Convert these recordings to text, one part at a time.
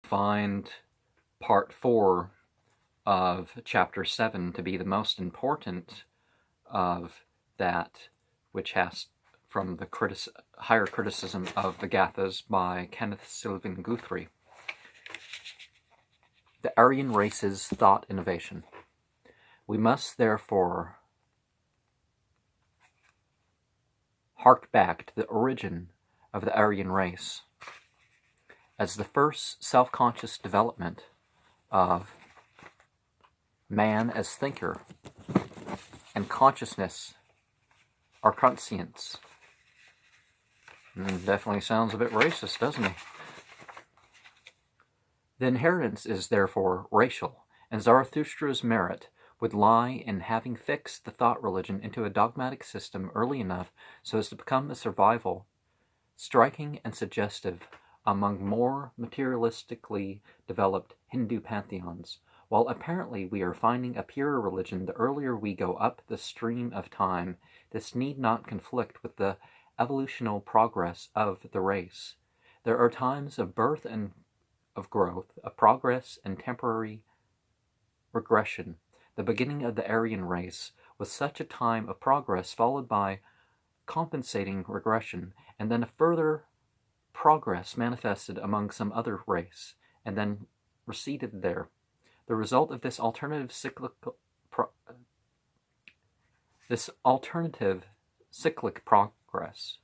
find part 4 of chapter 7 to be the most important of that, which has from the higher criticism of the Gathas by Kenneth Sylvan Guthrie. The Aryan race's thought innovation. We must therefore hark back to the origin of the Aryan race as the first self-conscious development of man as thinker and consciousness or conscience. Definitely sounds a bit racist, doesn't it? The inheritance is therefore racial, and Zarathustra's merit would lie in having fixed the thought religion into a dogmatic system early enough so as to become a survival, striking and suggestive among more materialistically developed Hindu pantheons. While apparently we are finding a purer religion the earlier we go up the stream of time, this need not conflict with the evolutional progress of the race. There are times of birth and of growth, of progress and temporary regression. The beginning of the Aryan race was such a time of progress followed by compensating regression, and then a further progress manifested among some other race, and then receded there. The result of this alternative cyclic progress,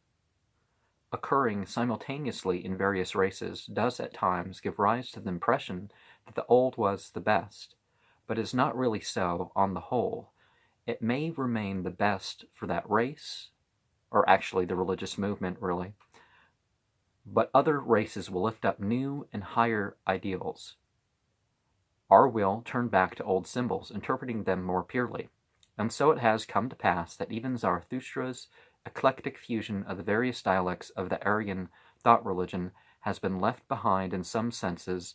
occurring simultaneously in various races, does at times give rise to the impression that the old was the best, but is not really so on the whole. It may remain the best for that race, or actually the religious movement really, but other races will lift up new and higher ideals. Our will turn back to old symbols, interpreting them more purely. And so it has come to pass that even Zarathustra's eclectic fusion of the various dialects of the Aryan thought religion has been left behind in some senses,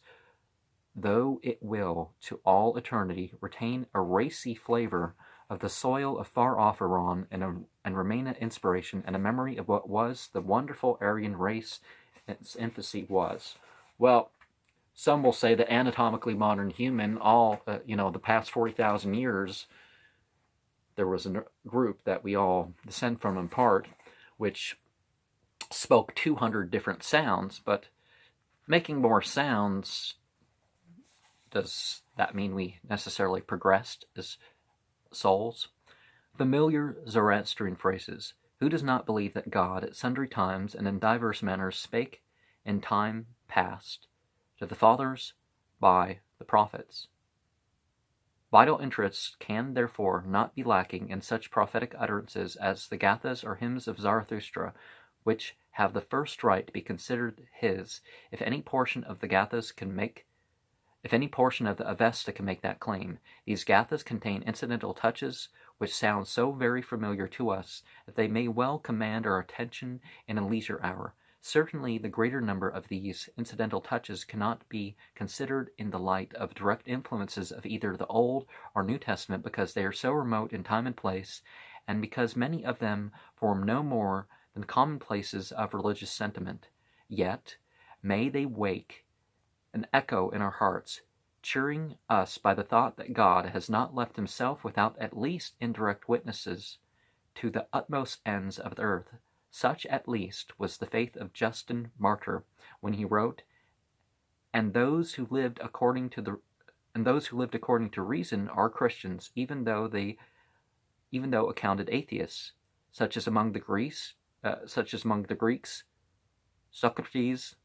though it will, to all eternity, retain a racy flavor of the soil of far-off Iran and remain an inspiration and a memory of what was the wonderful Aryan race its infancy was. Well, some will say that anatomically modern human, the past 40,000 years, there was a group that we all descend from in part, which spoke 200 different sounds, but making more sounds, does that mean we necessarily progressed as souls? Familiar Zoroastrian phrases. Who does not believe that God at sundry times and in diverse manners spake in time past to the fathers by the prophets? Vital interests can therefore not be lacking in such prophetic utterances as the Gathas or hymns of Zarathustra, which have the first right to be considered his, if any portion of the Gathas can make If any portion of the Avesta can make that claim. These Gathas contain incidental touches which sound so very familiar to us that they may well command our attention in a leisure hour. Certainly the greater number of these incidental touches cannot be considered in the light of direct influences of either the Old or New Testament because they are so remote in time and place, and because many of them form no more than commonplaces of religious sentiment. Yet may they wake an echo in our hearts, cheering us by the thought that God has not left himself without at least indirect witnesses to the utmost ends of the earth. Such at least was the faith of Justin Martyr when he wrote, "And those who lived according to reason are Christians, even though accounted atheists, such as among the Greeks, Socrates,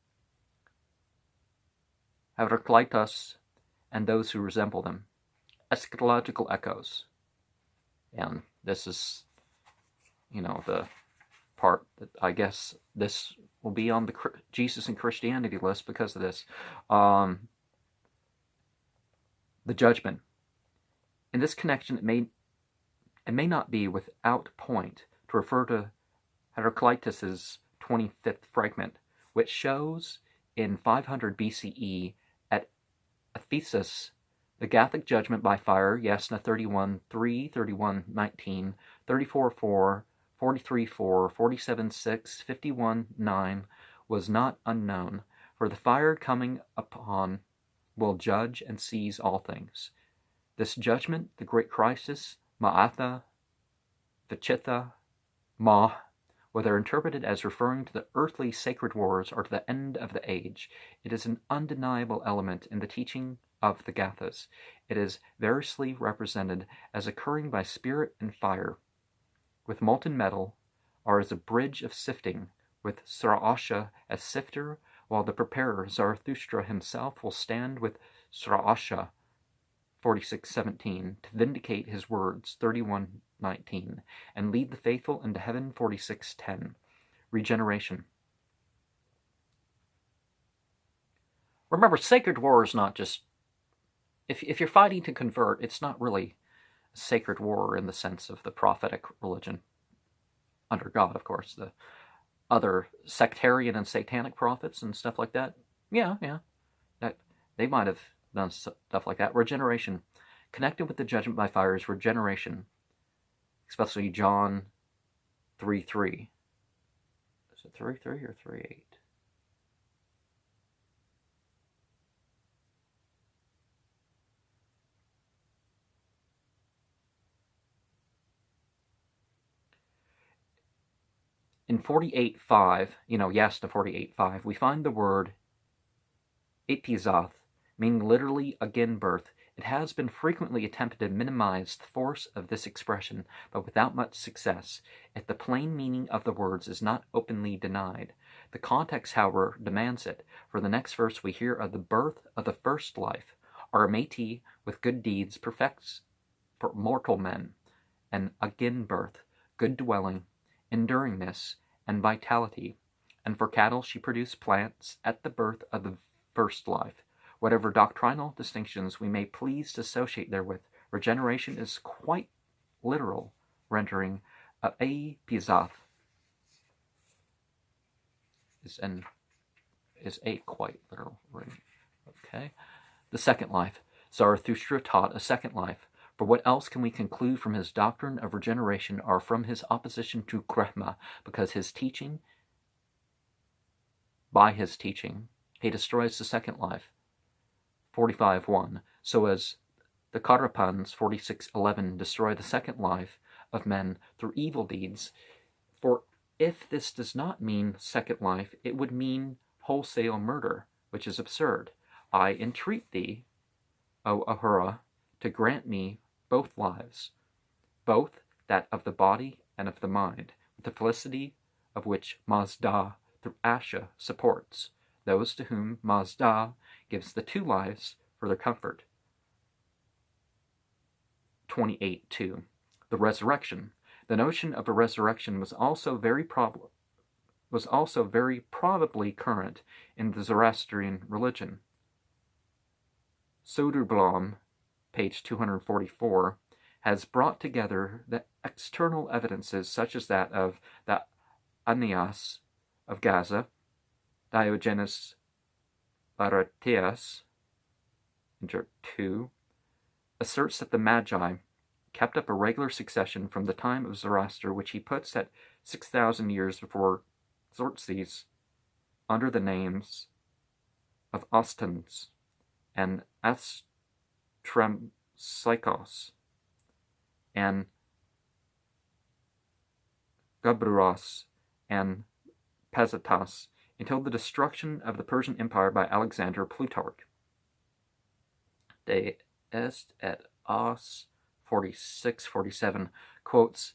Heraclitus, and those who resemble them." Eschatological echoes. And this is, the part that I guess this will be on the Jesus and Christianity list because of this. The judgment. In this connection, it may not be without point to refer to Heraclitus's 25th fragment, which shows in 500 BCE at Ephesus the Gathic judgment by fire, Yasna 31:3, 31:19, 34:4, 43:4, 47:6, 51:9, was not unknown. For the fire coming upon will judge and seize all things. This judgment, the great crisis, Ma'atha, Vichitha, Ma, whether interpreted as referring to the earthly sacred wars or to the end of the age, it is an undeniable element in the teaching of the Gathas. It is variously represented as occurring by spirit and fire, with molten metal, or as a bridge of sifting, with Sraasha as sifter, while the preparer, Zarathustra himself, will stand with Sraasha, 46:17, to vindicate his words, 31:19, and lead the faithful into heaven, 46:10. Regeneration. Remember, sacred war is not just... If you're fighting to convert, it's not really a sacred war in the sense of the prophetic religion. Under God, of course. The other sectarian and satanic prophets and stuff like that, yeah. That they might have done stuff like that. Regeneration. Connected with the judgment by fire is regeneration. Especially John 3:3. Is it 3:3 or 3:8? In 48:5, Yasna 48:5, we find the word epizath, meaning literally again birth. It has been frequently attempted to minimize the force of this expression, but without much success, if the plain meaning of the words is not openly denied. The context, however, demands it. For the next verse we hear of the birth of the first life, or Amati with good deeds perfects for mortal men, and again birth, good dwelling, enduringness, and vitality. And for cattle she produced plants at the birth of the first life. Whatever doctrinal distinctions we may please to associate therewith, regeneration is quite literal rendering of epizath is a quite literal rendering. Okay. The second life. Zarathustra taught a second life. For what else can we conclude from his doctrine of regeneration or from his opposition to Krema? Because by his teaching, he destroys the second life. 45:1. So as the Karapans, 46:11, destroy the second life of men through evil deeds. For if this does not mean second life, it would mean wholesale murder, which is absurd. I entreat thee, O Ahura, to grant me both lives, both that of the body and of the mind, with the felicity of which Mazda through Asha supports those to whom Mazda gives the two lives for their comfort. 28:2. The resurrection. The notion of a resurrection was also very probably current in the Zoroastrian religion. Soderblom, page 244, has brought together the external evidences such as that of the Anias of Gaza, Diogenes Laertius, 2, asserts that the Magi kept up a regular succession from the time of Zoroaster, which he puts at 6,000 years before Xerxes, under the names of Ostens and Astrempsychos and Gabruos and Pazatas, until the destruction of the Persian Empire by Alexander Plutarch. De Est et Os 46-47 quotes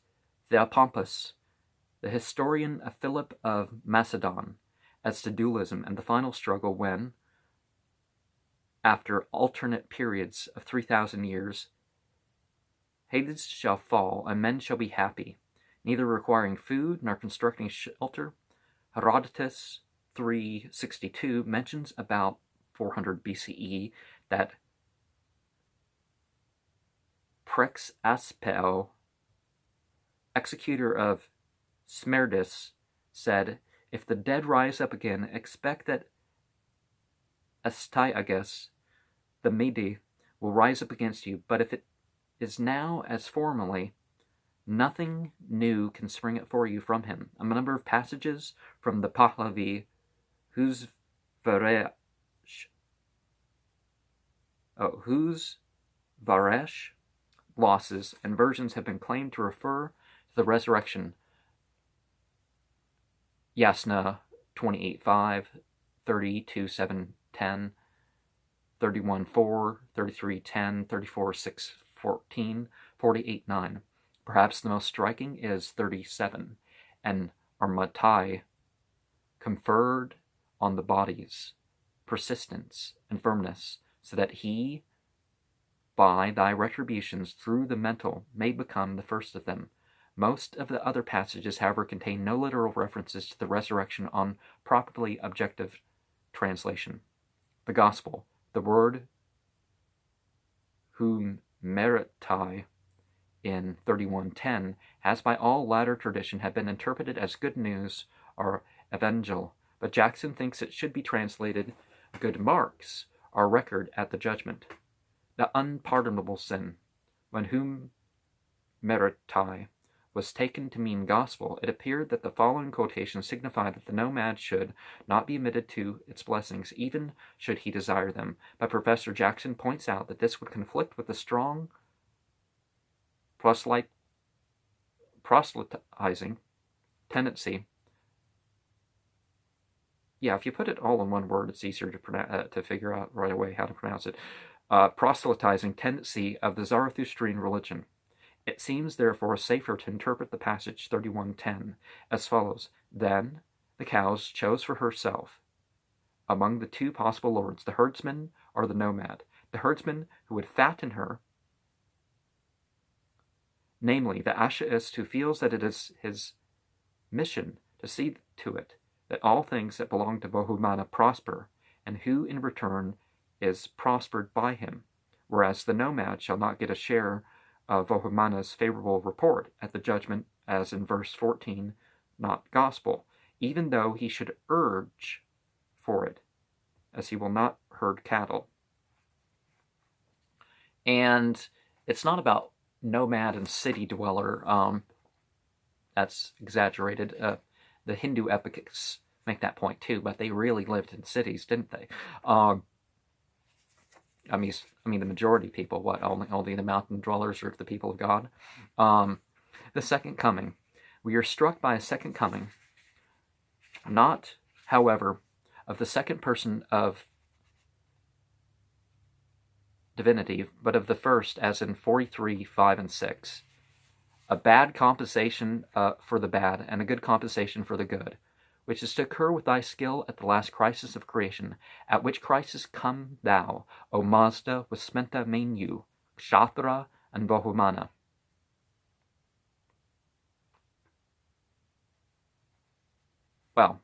Theopompus, the historian of Philip of Macedon, as to dualism and the final struggle when, after alternate periods of 3,000 years, Hades shall fall and men shall be happy, neither requiring food nor constructing shelter. Herodotus 362 mentions about 400 BCE that Prex Aspeo, executor of Smerdis, said, "If the dead rise up again, expect that Astyages, the Mede, will rise up against you. But if it is now as formerly, nothing new can spring up for you from him." A number of passages from the Pahlavi Huzva Varesh, whose Varesh losses and versions have been claimed to refer to the resurrection. Yasna 28.5, 32.7.10, 31.4, 33.10, 34.6.14, 48.9. Perhaps the most striking is 37, and Armatai conferred on the bodies persistence and firmness, so that he, by thy retributions through the mental, may become the first of them. Most of the other passages, however, contain no literal references to the resurrection on properly objective translation. The Gospel, the word whom meritai in 31.10 has by all latter tradition have been interpreted as good news or evangel, but Jackson thinks it should be translated good marks or record at the judgment. The unpardonable sin, when whom meritai was taken to mean gospel, it appeared that the following quotation signified that the nomad should not be admitted to its blessings, even should he desire them. But Professor Jackson points out that this would conflict with the strong proselytizing tendency. Yeah, if you put it all in one word, it's easier to figure out right away how to pronounce it. Proselytizing tendency of the Zarathustrian religion. It seems, therefore, safer to interpret the passage 31.10 as follows. Then the cows chose for herself, among the two possible lords, the herdsman or the nomad. The herdsman who would fatten her, namely the Ashaist who feels that it is his mission to see to it that all things that belong to Bahumana prosper, and who in return is prospered by him, whereas the nomad shall not get a share of Bahumana's favorable report at the judgment, as in verse 14, not gospel, even though he should urge for it, as he will not herd cattle. And it's not about nomad and city dweller. That's exaggerated. The Hindu epics make that point too, but they really lived in cities, didn't they? I mean, the majority of people, only the mountain dwellers are the people of God. The second coming. We are struck by a second coming, not, however, of the second person of divinity, but of the first, as in 43.5 and 6. A bad compensation for the bad, and a good compensation for the good, which is to occur with thy skill at the last crisis of creation, at which crisis come thou, O Mazda, with Smenta Menu, Kshathra, and Bahumana. Well,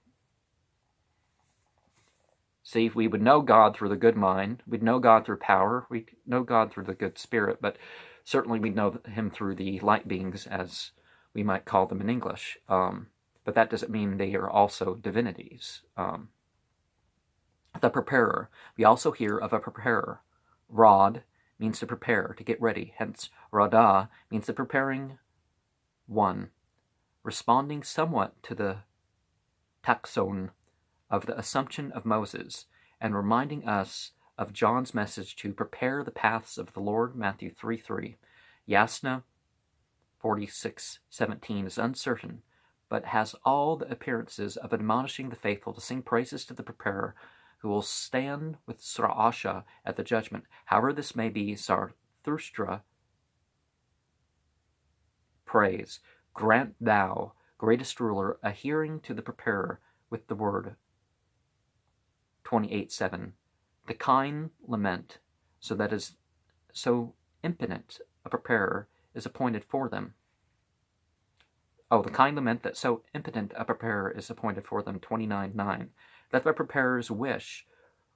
see, we would know God through the good mind, we'd know God through power, we'd know God through the good spirit, but certainly we'd know him through the light beings, as we might call them in English. But that doesn't mean they are also divinities. The preparer. We also hear of a preparer. Rod means to prepare, to get ready. Hence, Radah means the preparing one. Responding somewhat to the taxon of the Assumption of Moses, and reminding us of John's message to prepare the paths of the Lord, Matthew 3:3. Yasna 46:17 is uncertain, but has all the appearances of admonishing the faithful to sing praises to the preparer, who will stand with Sra'asha at the judgment. However this may be, Zarathustra prays, grant thou, greatest ruler, a hearing to the preparer with the word. 28:7. The kind lament, so that is so impotent a preparer is appointed for them. The kind lament that so impotent a preparer is appointed for them. 29:9. That the preparers wish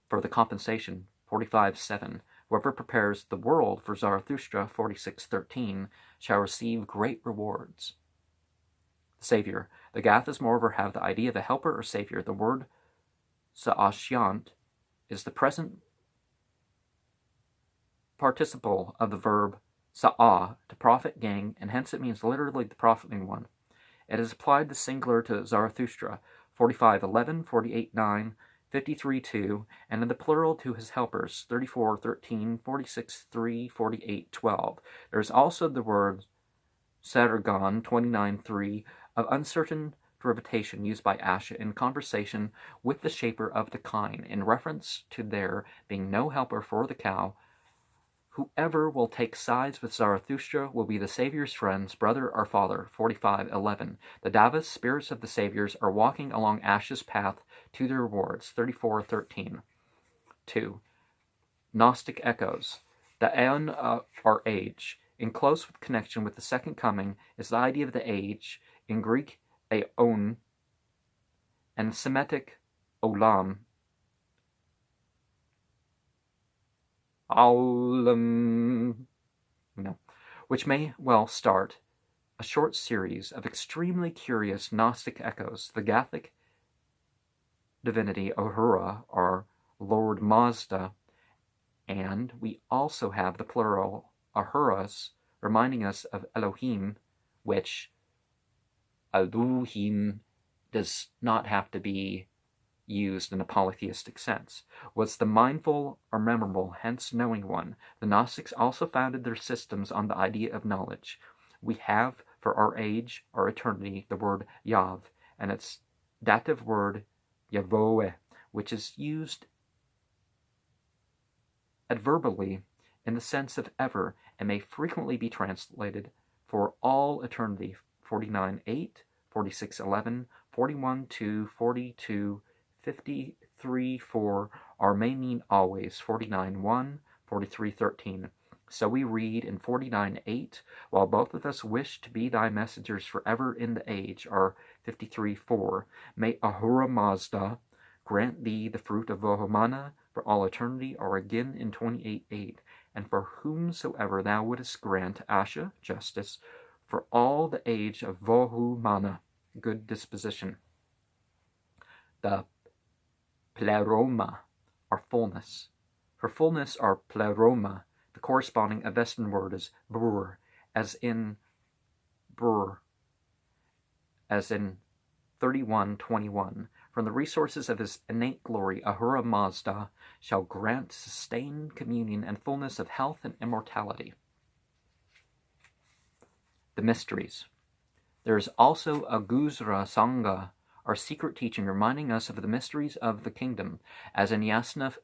for the compensation. 45:7. Whoever prepares the world for Zarathustra. 46:13 shall receive great rewards. The Savior. The Gathas, moreover, have the idea of a helper or savior. The word Sa'ashyant is the present participle of the verb sa'ah, to profit, gain, and hence it means literally the profiting one. It is applied the singular to Zarathustra. 45:11, 48:9, 53:2, and in the plural to his helpers, 34:13, 46:3, 48:12. There is also the word Sargon, 29:3, of uncertain derivative used by Asha in conversation with the shaper of the kine in reference to there being no helper for the cow. Whoever will take sides with Zarathustra will be the Savior's friends, brother or father, 45:11. The Davas, spirits of the Saviors, are walking along Asha's path to their rewards, 34:13. 2. Gnostic echoes. The aeon, or age, in close connection with the second coming, is the idea of the age, in Greek aeon, and Semitic olam, which may well start a short series of extremely curious Gnostic echoes. The Gathic divinity Ahura, or Lord Mazda, and we also have the plural Ahuras, reminding us of Elohim, which Elohim does not have to be used in a polytheistic sense, was the mindful or memorable, hence knowing one. The Gnostics also founded their systems on the idea of knowledge. We have, for our age, our eternity, the word Yav, and its dative word Yavoeh, which is used adverbially in the sense of ever, and may frequently be translated for all eternity, 49:8, 46:11, 41:2, 42, 53:4, or may mean always, 49:1, 43:13. So we read in 49:8, while both of us wish to be thy messengers forever in the age, or 53:4, may Ahura Mazda grant thee the fruit of Vohomana for all eternity, or again in 28:8, and for whomsoever thou wouldest grant Asha, justice, for all the age of Vohumana, good disposition. The pleroma, or fullness. For fullness, or pleroma, the corresponding Avestan word is brur, as in 31:21. From the resources of his innate glory, Ahura Mazda shall grant sustained communion and fullness of health and immortality. The mysteries. There is also a Guzra Sangha, or secret teaching, reminding us of the mysteries of the kingdom, as in Yasna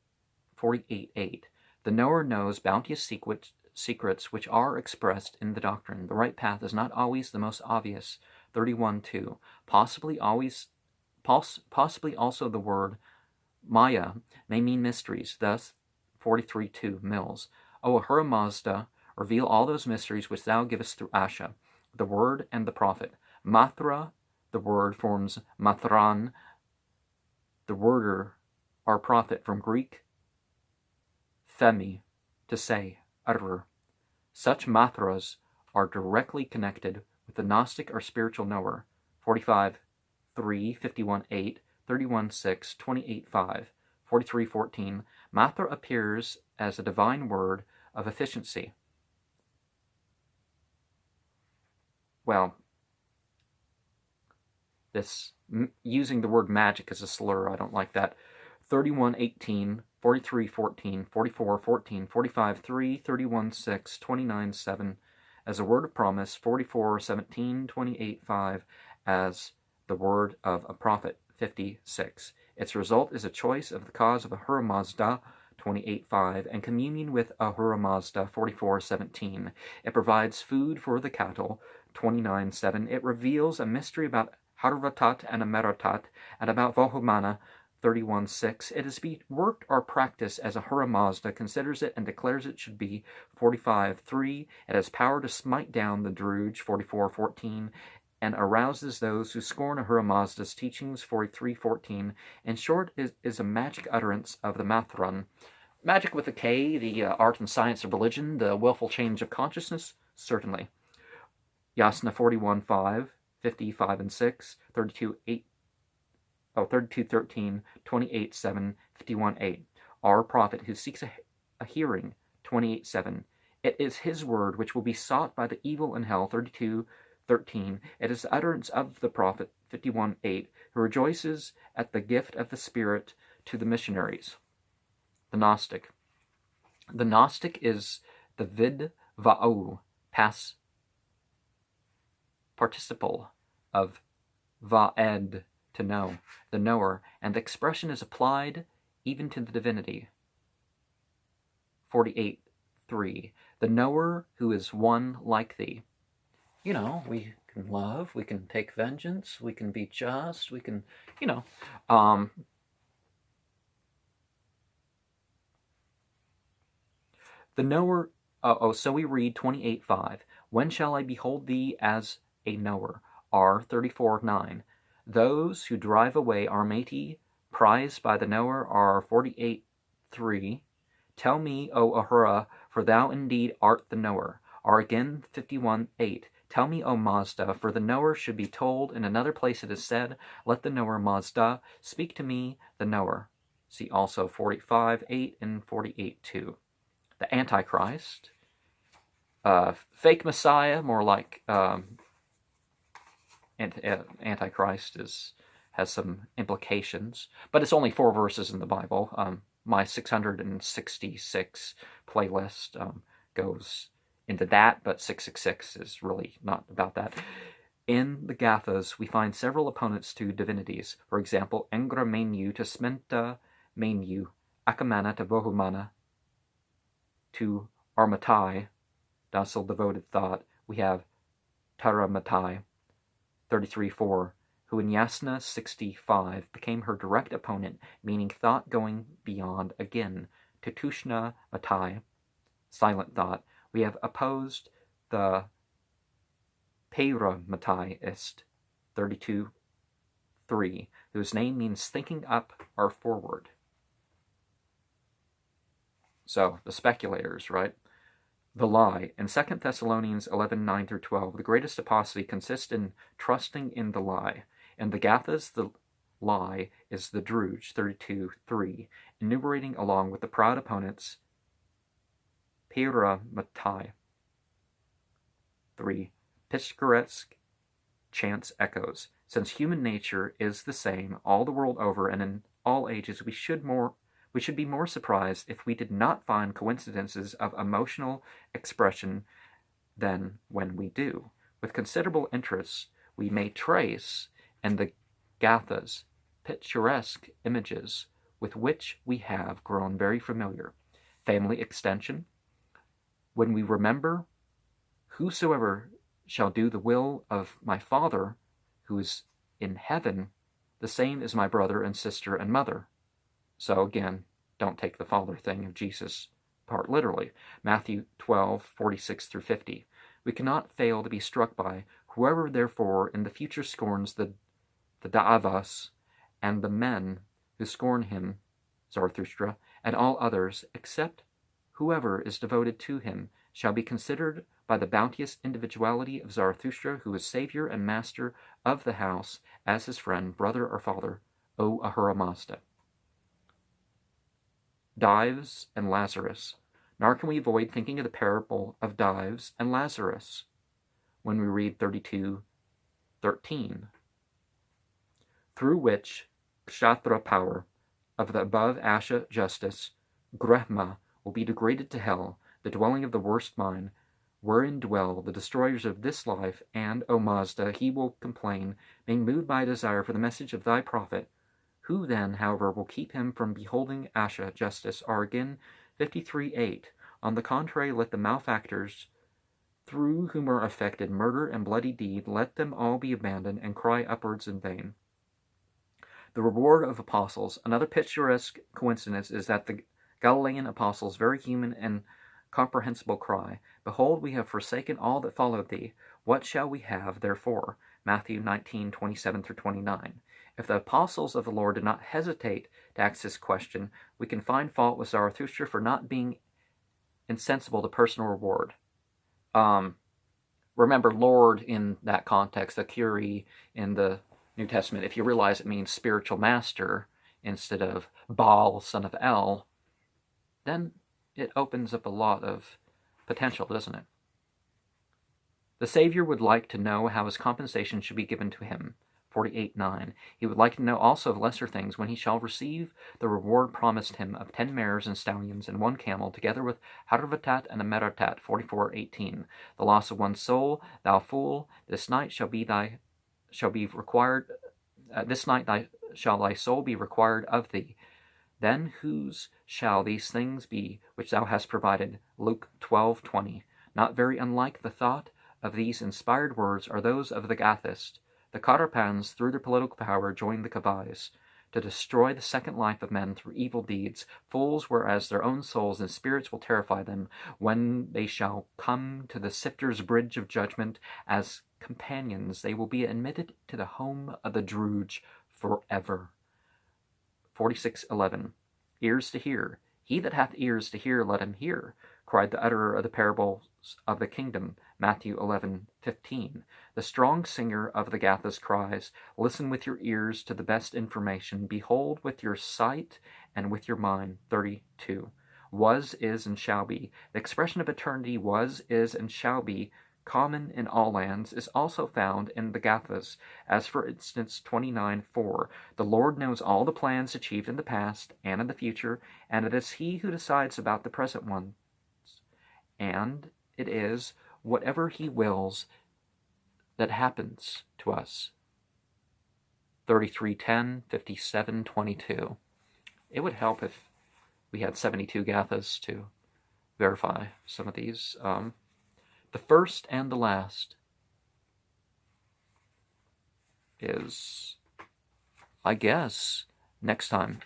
48:8. The knower knows bounteous secrets which are expressed in the doctrine. The right path is not always the most obvious, 31:2. Possibly also the word Maya may mean mysteries, thus 43:2 Mills. O Ahura Mazda, reveal all those mysteries which thou givest through Asha, the word and the prophet. Mathra, the word, forms Mathran, the worder, or prophet, from Greek themi, to say, utterer. Such Mathras are directly connected with the Gnostic or spiritual knower, 45:3, 51:8, 31:6, 28:5, 43:14. Mathra appears as a divine word of efficiency. Well, this using the word magic as a slur, I don't like that. 31:18, 43:14, 44:14, 45:3, 31:6, 29:7 as a word of promise, 44:17, 28:5 as the word of a prophet, 56. Its result is a choice of the cause of Ahura Mazda, 28:5, and communion with Ahura Mazda, 44:17. It provides food for the cattle, 29:7. It reveals a mystery about Harvatat and Ameratat, and about Vohumana, 31:6. It is to be worked or practiced as Ahura Mazda considers it and declares it should be, 45:3. It has power to smite down the Druge, 44:14, and arouses those who scorn Ahura Mazda's teachings, 43:14. In short, it is a magic utterance of the Mathran. Magic with a K, the art and science of religion, the willful change of consciousness, certainly. Yasna 41:5, 55:6, 32:13, 28:7, 51:8. Our prophet who seeks a hearing, 28:7. It is his word which will be sought by the evil in hell, 32:13. It is the utterance of the prophet, 51:8, who rejoices at the gift of the Spirit to the missionaries. The Gnostic. The Gnostic is the vid va'u, past participle of va'ed, to know, the knower, and the expression is applied even to the divinity. 48:3. The knower who is one like thee. You know, we can love, we can take vengeance, we can be just, we can, the knower, so we read 28:5. When shall I behold thee as a knower? R 34:9. Those who drive away are mighty, prized by the knower, are 48:3. Tell me, O Ahura, for thou indeed art the knower. Are again 51:8. Tell me, O Mazda, for the knower should be told. In another place it is said, let the knower Mazda speak to me, the knower. See also 45:8 and 48:2. The Antichrist, fake Messiah, more like Antichrist has some implications, but it's only 4 verses in the Bible. My 666 playlist goes into that, but 666 is really not about that. In the Gathas, we find several opponents to divinities. For example, Engra menu to Smenta menu, Akamana to Vohumana, to Armatai, docile devoted thought. We have Taramatai, 33:4, who in Yasna 65 became her direct opponent, meaning thought going beyond again. To Tushna Matai, silent thought, we have opposed the Peiramatai-ist, 32:3, whose name means thinking up or forward. So, the speculators, right? The lie. In 2 Thessalonians 11:9-12, the greatest apostasy consists in trusting in the lie. In the Gathas, the lie is the Druge, 32:3, enumerating along with the proud opponents, Peiramatai. 3. Picturesque chance echoes. Since human nature is the same all the world over and in all ages, we should be more surprised if we did not find coincidences of emotional expression than when we do. With considerable interest, we may trace in the Gathas picturesque images with which we have grown very familiar. Family extension. When we remember, whosoever shall do the will of my Father who is in heaven, the same is my brother and sister and mother. So again, don't take the Father thing of Jesus part literally. Matthew 12:46-50. We cannot fail to be struck by whoever therefore in the future scorns the Da'avas and the men who scorn him, Zarathustra, and all others, except whoever is devoted to him, shall be considered by the bounteous individuality of Zarathustra, who is Savior and Master of the house, as his friend, brother, or father, O Ahura Mazda. Dives and Lazarus. Nor can we avoid thinking of the parable of Dives and Lazarus when we read 32:13, through which Kshatra power of the above Asha justice, Grehma, will be degraded to hell, the dwelling of the worst mind, wherein dwell the destroyers of this life, and, O Mazda, he will complain, being moved by a desire for the message of thy prophet. Who then, however, will keep him from beholding Asha justice? Are again 53:8. On the contrary, let the malefactors, through whom are affected murder and bloody deed, let them all be abandoned, and cry upwards in vain. The reward of apostles. Another picturesque coincidence is that the Galilean apostles' very human and comprehensible cry, Behold, we have forsaken all that followed thee. What shall we have, therefore? Matthew 19:27-29. If the apostles of the Lord did not hesitate to ask this question, we can find fault with Zarathustra for not being insensible to personal reward. Remember, Lord in that context, the Kyrie in the New Testament, if you realize it means spiritual master instead of Baal, son of El, then it opens up a lot of potential, doesn't it? The Savior would like to know how his compensation should be given to him. 48:9. He would like to know also of lesser things, when he shall receive the reward promised him of 10 mares and stallions and 1 camel, together with harvatat and a meratat. 44:18. The loss of one's soul, thou fool, this night shall be required. This night shall thy soul be required of thee. Then whose shall these things be which thou hast provided? Luke 12:20. Not very unlike the thought of these inspired words are those of the Gathists. The Katarpans, through their political power, joined the Kavais to destroy the second life of men through evil deeds, fools, whereas their own souls and spirits will terrify them when they shall come to the sifter's bridge of judgment. As companions, they will be admitted to the home of the Druge forever. 46:11. Ears to hear. He that hath ears to hear, let him hear, cried the utterer of the parables of the kingdom. Matthew 11:15. The strong singer of the Gathas cries, listen with your ears to the best information, behold with your sight and with your mind. 32. Was, is, and shall be. The expression of eternity was, is, and shall be, common in all lands, is also found in the Gathas, as for instance 29:4. The Lord knows all the plans achieved in the past and in the future, and it is He who decides about the present ones. And it is whatever He wills that happens to us. 33:10, 57:22. It would help if we had 72 Gathas to verify some of these. The first and the last is, I guess, next time.